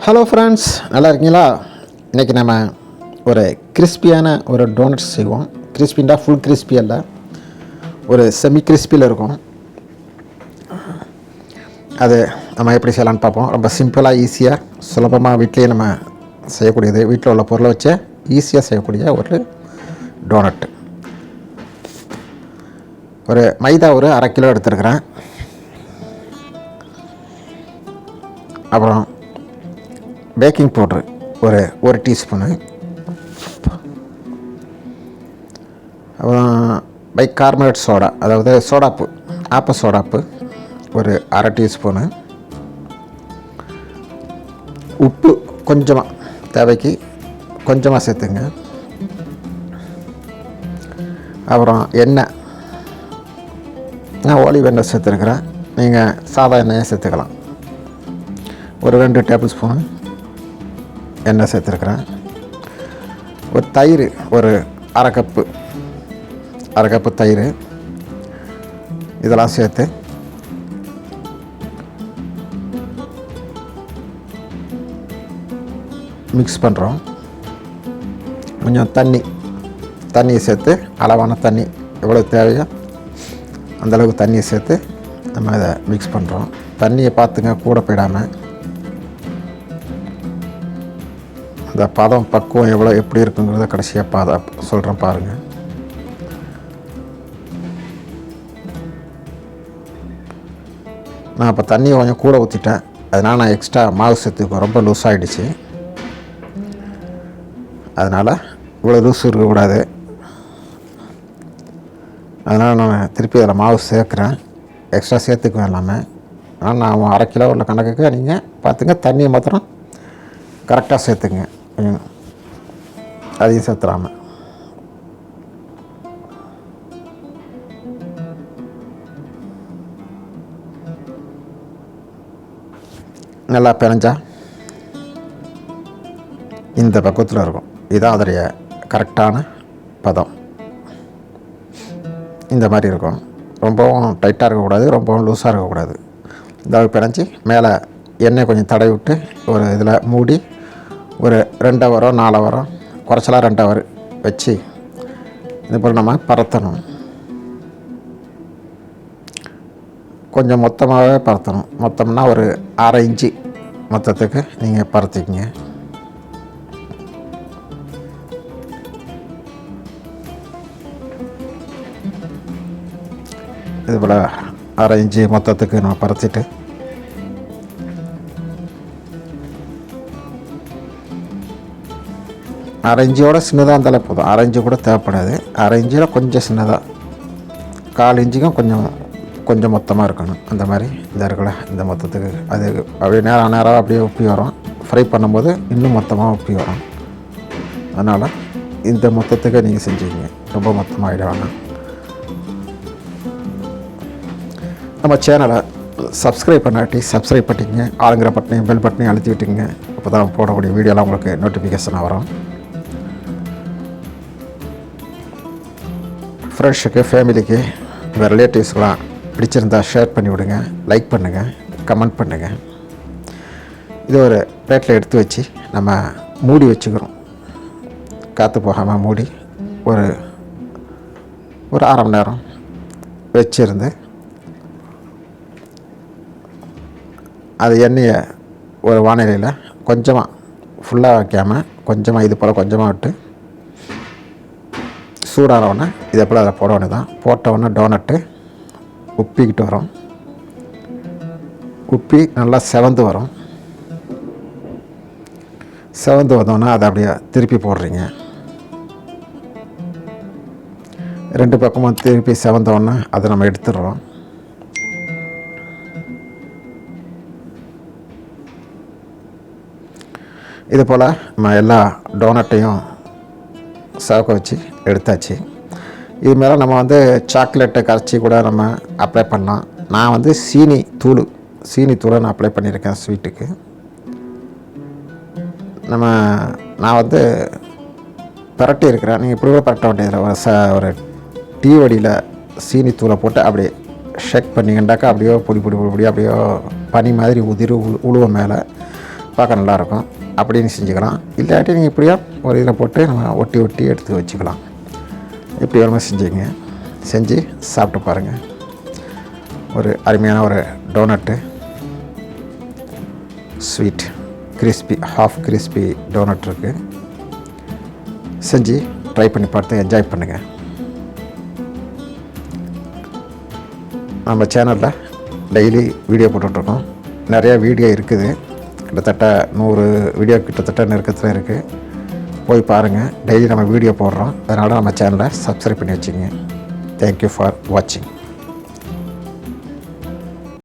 Hello friends, நல்லா இருக்கீங்களா? இன்றைக்கி நம்ம ஒரு கிறிஸ்பியான ஒரு டோனட்ஸ் செய்வோம். கிறிஸ்பின்னா ஃபுல் கிறிஸ்பி அல்ல, ஒரு செமி கிறிஸ்பியில் இருக்கும். அது நம்ம எப்படி செய்யலான்னு பார்ப்போம். ரொம்ப சிம்பிளாக, ஈஸியாக, சுலபமாக வீட்லேயே நம்ம செய்யக்கூடியது, வீட்டில் உள்ள பொருளை வச்சு ஈஸியாக செய்யக்கூடிய ஒரு டோனட். ஒரு மைதா ஒரு 1/2 கிலோ எடுத்துருக்கிறேன். அப்புறம் பேக்கிங் பவுட்ரு ஒரு டீஸ்பூனு, அப்புறம் பைகார்பனேட் சோடா, அதாவது சோடாப்பு, ஆப்ப சோடாப்பு ஒரு 1/2 டீஸ்பூனு, உப்பு கொஞ்சமாக, தேவைக்கு கொஞ்சமாக சேர்த்துங்க. அப்புறம் எண்ணெய், நான் ஆலிவ் எண்ணெய் சேர்த்துருக்குறேன், நீங்கள் சாதா எண்ணெயை சேர்த்துக்கலாம். ஒரு 2 டேபிள் ஸ்பூனு எண்ணெய் சேர்த்துருக்குறேன். ஒரு தயிர், ஒரு அரை கப்பு தயிர், இதெல்லாம் சேர்த்து மிக்ஸ் பண்ணுறோம். கொஞ்சம் தண்ணியை சேர்த்து, அளவான தண்ணி எவ்வளோ தேவையோ அந்தளவுக்கு தண்ணியை சேர்த்து நம்ம இதை மிக்ஸ் பண்ணுறோம். தண்ணியை பார்த்துங்க, கூட போயிடாமல். இந்த பதம் பக்குவம் எப்படி இருக்குங்கிறத கடைசியாக சொல்கிறேன் பாருங்கள். நான் இப்போ தண்ணியை கொஞ்சம் கூட ஊற்றிட்டேன், அதனால் நான் எக்ஸ்ட்ரா மாவு சேர்த்துக்குவேன். ரொம்ப லூஸ் ஆகிடுச்சு, அதனால் இவ்வளோ லூஸ் இருக்கக்கூடாது. அதனால் நான் திருப்பி அதில் மாவு சேர்க்குறேன், எக்ஸ்ட்ரா சேர்த்துக்குவேன் எல்லாமே. ஆனால் நான் 1/2 கிலோ உள்ள கணக்குக்கு நீங்கள் பார்த்துங்க, தண்ணியை மாத்திரம் கரெக்டாக சேர்த்துக்குங்க, அதையும் சேர்த்துறாமல். நல்லா பிணைஞ்சா இந்த பக்குவத்தில் இருக்கும். இதுதான் அதோடைய கரெக்டான பதம். இந்த மாதிரி இருக்கும். ரொம்பவும் டைட்டாக இருக்கக்கூடாது, ரொம்பவும் லூஸாக இருக்கக்கூடாது. இந்த பிணைஞ்சி மேலே எண்ணெய் கொஞ்சம் தடவி விட்டு ஒரு இதில் மூடி ஒரு 2 ஹவரோ 4 ஹவரோ, குறைச்சலாக 2 ஹவர் வச்சு இது போல் நம்ம பரத்தணும். கொஞ்சம் மொத்தமாகவே பரத்தணும். மொத்தம்னா ஒரு 1/2 இன்ச்சு மொத்தத்துக்கு நீங்கள் பரத்திக்கிங்க. இது போல் 1/2 இன்ச்சு மொத்தத்துக்கு நம்ம பரத்திட்டு அரைஞ்சியோட சின்னதாக இருந்தாலே போதும். 1/2 இன்ச்சு கூட தேவைப்படாது. 1/2 இன்ச்சில் கொஞ்சம் சின்னதாக, 1/4 இன்ச்சுக்கும் கொஞ்சம் மொத்தமாக இருக்கணும். அந்த மாதிரி இந்த இருக்கல, இந்த மொத்தத்துக்கு அது அப்படியே நேரம் அப்படியே உப்பி வரும். ஃப்ரை பண்ணும்போது இன்னும் மொத்தமாக உப்பி வரும். அதனால் இந்த மொத்தத்துக்கு நீங்கள் செஞ்சுக்கிங்க, ரொம்ப மொத்தமாக ஆகிடுவாங்க. நம்ம சேனலை சப்ஸ்கிரைப் பண்ணாட்டி சப்ஸ்கிரைப் பண்ணிக்கங்க. ஆளுங்கிற பட்டனையும் பெல் பட்டனையும் அழுத்தி விட்டுங்க. அப்போ தான் போடக்கூடிய வீடியோலாம் உங்களுக்கு நோட்டிஃபிகேஷனாக வரும். ஃப்ரெண்ட்ஸுக்கு, ஃபேமிலிக்கு, உங்கள் ரிலேட்டிவ்ஸ்க்கெலாம் பிடிச்சிருந்தால் ஷேர் பண்ணி விடுங்க, லைக் பண்ணுங்கள், கமெண்ட் பண்ணுங்கள். இது ஒரு பிளேட்டில் எடுத்து வச்சு நம்ம மூடி வச்சுக்கிறோம். காற்று போகாமல் மூடி ஒரு 1/2 மணி நேரம் வச்சுருந்து, அது எண்ணெயை ஒரு வானிலையில் கொஞ்சமாக, ஃபுல்லாக வைக்காமல் கொஞ்சமாக, இது போல் கொஞ்சமாக விட்டு சூடானவுடனே இதை போல் அதில் போட வேண்டியது தான். போட்டவுடனே டோனட்டு உப்பிக்கிட்டு வரும். உப்பி நல்லா செவந்து வரும். செவந்து வந்தோடனே அதை அப்படியே திருப்பி போடுறீங்க. 2 பக்கமும் திருப்பி செவந்தோடனே அதை நம்ம எடுத்துடுறோம். இது போல் நம்ம எல்லா டோனட்டையும் சவக்க வச்சு எடுத்தாச்சு. இது மேலே நம்ம சாக்லேட்டை கரைச்சி கூட நம்ம அப்ளை பண்ணலாம். நான் சீனி தூளை நான் அப்ளை பண்ணியிருக்கேன் ஸ்வீட்டுக்கு. நான் பரட்டி இருக்கிறேன். நீங்கள் இப்படி கூட பரட்ட வேண்டியதில்லை. ஒரு டீ வடியில் சீனி தூளை போட்டு அப்படியே ஷேக் பண்ணிங்கண்டாக்கா அப்படியோ பொடி அப்படியோ பனி மாதிரி உதிரி உழுவ மேலே பார்க்க நல்லாயிருக்கும். அப்படின்னு செஞ்சுக்கலாம். இல்லாட்டி நீங்கள் இப்படியா ஒரு இதில் போட்டு நம்ம ஒட்டி ஒட்டி எடுத்து வச்சுக்கலாம். இப்படி ஒரு மாதிரி செஞ்சுங்க. செஞ்சு சாப்பிட்டு பாருங்கள். ஒரு அருமையான ஒரு donut, sweet crispy, half crispy donut இருக்குது. செஞ்சு ட்ரை பண்ணி பார்த்து என்ஜாய் பண்ணுங்கள். நம்ம சேனலில் டெய்லி வீடியோ போட்டுட்ருக்கோம். நிறையா வீடியோ இருக்குது. கிட்டத்தட்ட 100 வீடியோ கிட்டத்தட்ட நெருக்கத்தில் இருக்குது. போய் பாருங்கள். டெய்லி நம்ம வீடியோ போடுறோம். அதனால் நம்ம சேனலை சப்ஸ்கிரைப் பண்ணி வச்சுங்க. தேங்க்யூ ஃபார் வாட்சிங்.